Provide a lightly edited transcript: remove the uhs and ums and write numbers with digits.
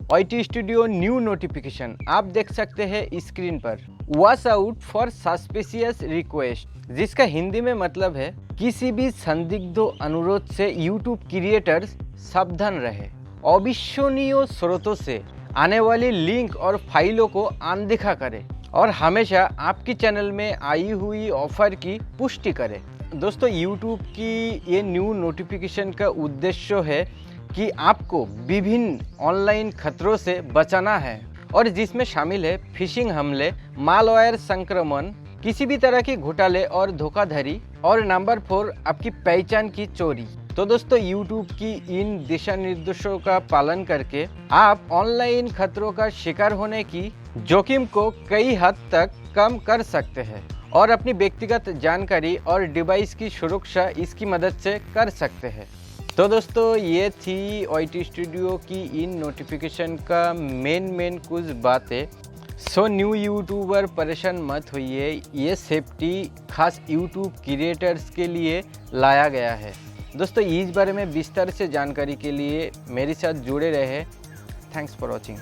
OIT studio new notification आप देख सकते हैं स्क्रीन पर। Watch out for suspicious request, जिसका हिंदी में मतलब है किसी भी संदिग्ध अनुरोध से यूट्यूब क्रिएटर्स सावधान रहे। अविश्वसनीय स्रोतों से आने वाली लिंक और फाइलों को अनदेखा करें और हमेशा आपकी चैनल में आई हुई ऑफर की पुष्टि करें। दोस्तों, YouTube की ये न्यू नोटिफिकेशन का उद्देश्य है कि आपको विभिन्न ऑनलाइन खतरों से बचाना है और जिसमें शामिल है फिशिंग हमले, मालवायर संक्रमण, किसी भी तरह के घोटाले और धोखाधड़ी, और नंबर 4 आपकी पहचान की चोरी। तो दोस्तों, YouTube की इन दिशा निर्देशों का पालन करके आप ऑनलाइन खतरों का शिकार होने की जोखिम को कई हद तक कम कर सकते हैं और अपनी व्यक्तिगत जानकारी और डिवाइस की सुरक्षा इसकी मदद से कर सकते हैं। तो दोस्तों, ये थी OIT स्टूडियो की इन नोटिफिकेशन का मेन कुछ बातें। सो न्यू यूट्यूबर परेशान मत होइए, ये सेफ्टी खास यूट्यूब क्रिएटर्स के लिए लाया गया है। दोस्तों, इस बारे में विस्तार से जानकारी के लिए मेरे साथ जुड़े रहे। Thanks for watching.